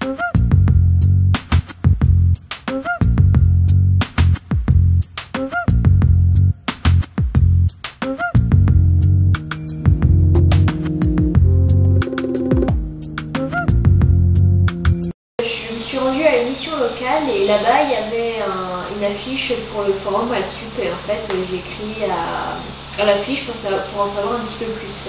Je suis rendue à l'émission locale et là-bas il y avait une affiche pour le forum Altsup et en fait j'ai écrit à l'affiche pour en savoir un petit peu plus.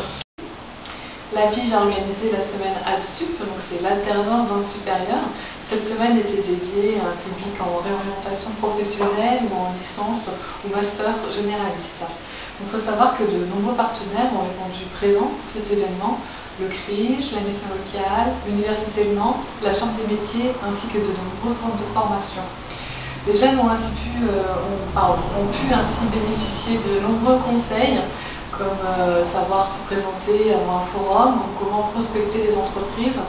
L'affiche a organisé la semaine Altsup, donc c'est l'alternance dans le supérieur. Cette semaine était dédiée à un public en réorientation professionnelle ou en licence ou master généraliste. Il faut savoir que de nombreux partenaires ont répondu présents à cet événement. Le CRIJ, la mission locale, l'Université de Nantes, la Chambre des métiers ainsi que de nombreux centres de formation. Les jeunes ont pu ainsi bénéficier de nombreux conseils comme savoir se présenter avant un forum, comment prospecter les entreprises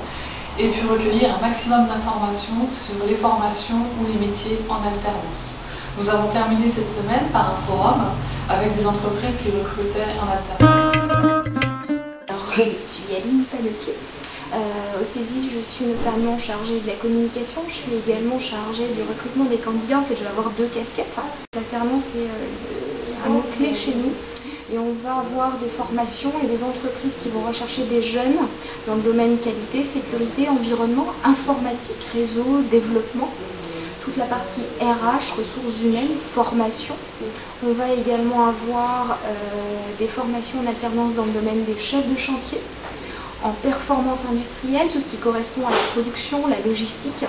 et puis recueillir un maximum d'informations sur les formations ou les métiers en alternance. Nous avons terminé cette semaine par un forum avec des entreprises qui recrutaient en alternance. Je suis Aline Panotier. Au CESI, je suis notamment chargée de la communication. Je suis également chargée du recrutement des candidats. En fait, je vais avoir deux casquettes. L'alternance est un mot-clé chez nous. Et on va avoir des formations et des entreprises qui vont rechercher des jeunes dans le domaine qualité, sécurité, environnement, informatique, réseau, développement. Toute la partie RH, ressources humaines, formation. On va également avoir des formations en alternance dans le domaine des chefs de chantier, en performance industrielle, tout ce qui correspond à la production, la logistique.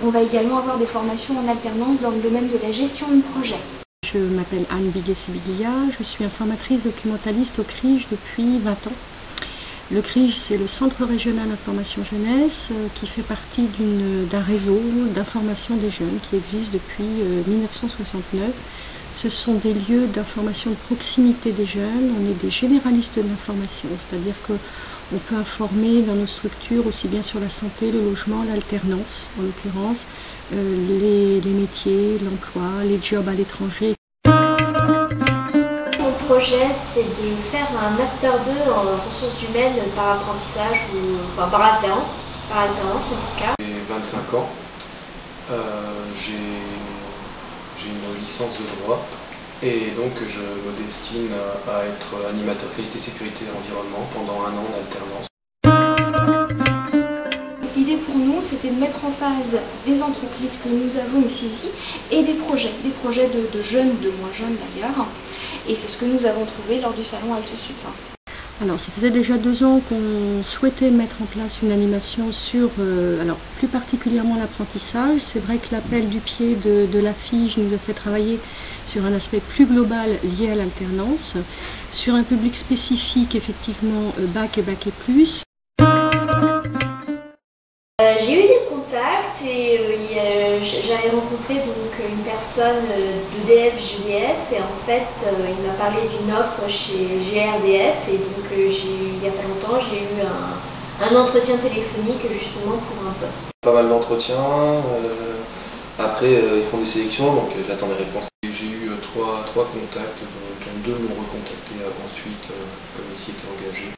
On va également avoir des formations en alternance dans le domaine de la gestion de projet. Je m'appelle Anne Biguet-Sibiglia, je suis informatrice documentaliste au CRIJ depuis 20 ans. Le CRIJ, c'est le Centre régional information jeunesse qui fait partie d'un réseau d'information des jeunes qui existe depuis 1969. Ce sont des lieux d'information de proximité des jeunes, on est des généralistes de l'information, c'est-à-dire qu'on peut informer dans nos structures aussi bien sur la santé, le logement, l'alternance en l'occurrence, les métiers, l'emploi, les jobs à l'étranger. Mon projet, c'est de faire un Master 2 en ressources humaines par apprentissage, par alternance en tout cas. J'ai 25 ans, j'ai une licence de droit et donc je me destine à être animateur qualité, sécurité et environnement pendant un an d'alternance. L'idée pour nous, c'était de mettre en phase des entreprises que nous avons ici et des projets de jeunes, de moins jeunes d'ailleurs. Et c'est ce que nous avons trouvé lors du salon Altsup. Alors, ça faisait déjà 2 ans qu'on souhaitait mettre en place une animation sur, plus particulièrement l'apprentissage. C'est vrai que l'appel du pied de l'affiche nous a fait travailler sur un aspect plus global lié à l'alternance, sur un public spécifique, effectivement, bac et bac et plus. J'ai eu des contacts et j'avais rencontré donc une personne d'EDF GDF et en fait il m'a parlé d'une offre chez GRDF et donc il n'y a pas longtemps j'ai eu un entretien téléphonique justement pour un poste. Pas mal d'entretiens, après ils font des sélections donc j'attends des réponses. J'ai eu 3 contacts dont 2 m'ont recontacté ensuite comme ils s'y étaient engagés.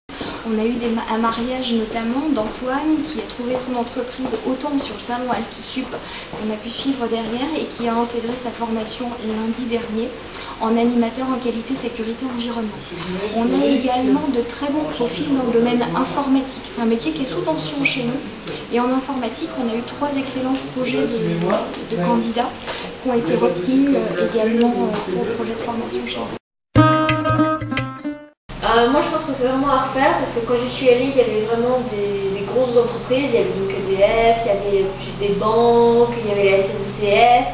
On a eu un mariage notamment d'Antoine qui a trouvé son entreprise autant sur le salon Altsup qu'on a pu suivre derrière et qui a intégré sa formation lundi dernier en animateur en qualité, sécurité, environnement. On a également de très bons profils dans le domaine informatique. C'est un métier qui est sous tension chez nous. Et en informatique, on a eu 3 excellents projets de candidats qui ont été retenus également pour le projet de formation chez nous. Moi je pense que c'est vraiment à refaire parce que quand j'y suis allée il y avait vraiment des grosses entreprises, il y avait donc EDF, il y avait des banques, il y avait la SNCF.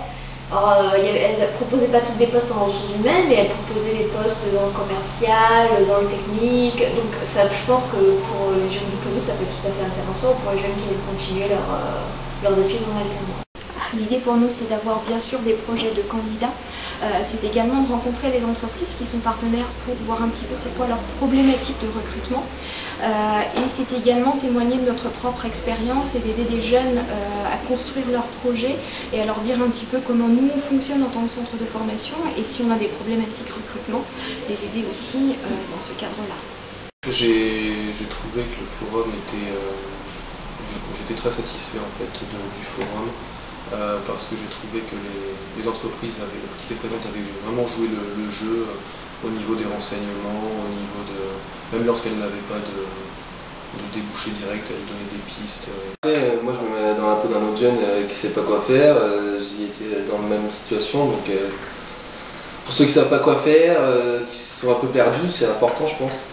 Alors, elles ne proposaient pas toutes des postes en ressources humaines mais elles proposaient des postes dans le commercial, dans le technique. Donc ça, je pense que pour les jeunes diplômés ça peut être tout à fait intéressant pour les jeunes qui veulent continuer leurs études en alternance. L'idée pour nous, c'est d'avoir bien sûr des projets de candidats. C'est également de rencontrer les entreprises qui sont partenaires pour voir un petit peu c'est quoi leur problématique de recrutement. Et c'est également témoigner de notre propre expérience et d'aider des jeunes à construire leurs projets et à leur dire un petit peu comment nous on fonctionne en tant que centre de formation et si on a des problématiques recrutement, les aider aussi dans ce cadre-là. J'ai trouvé que le forum J'étais très satisfait en fait du forum parce que j'ai trouvé que les entreprises qui étaient présentes avaient vraiment joué le jeu au niveau des renseignements, au niveau même lorsqu'elles n'avaient pas de débouché direct, elles donnaient des pistes. Après, moi je me mets un peu dans un autre jeune qui ne sait pas quoi faire, j'y étais dans la même situation, donc pour ceux qui ne savent pas quoi faire, qui sont un peu perdus, c'est important je pense,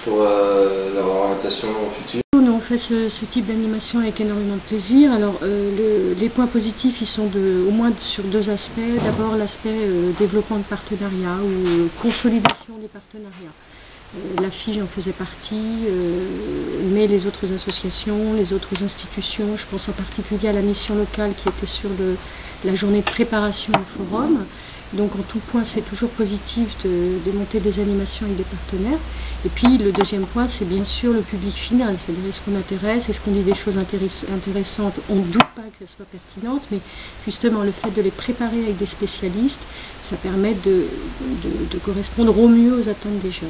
pour leur orientation future. On fait ce type d'animation avec énormément de plaisir. Alors les points positifs, ils sont au moins sur deux aspects. D'abord l'aspect développement de partenariats ou consolidation des partenariats. La FIGE en faisait partie, mais les autres associations, les autres institutions, je pense en particulier à la mission locale qui était sur la journée de préparation au forum. Donc en tout point, c'est toujours positif de monter des animations avec des partenaires. Et puis le deuxième point, c'est bien sûr le public final, c'est-à-dire est-ce qu'on intéresse, est-ce qu'on dit des choses intéressantes, on ne doute pas qu'elles soient pertinentes, mais justement le fait de les préparer avec des spécialistes, ça permet de correspondre au mieux aux attentes des jeunes.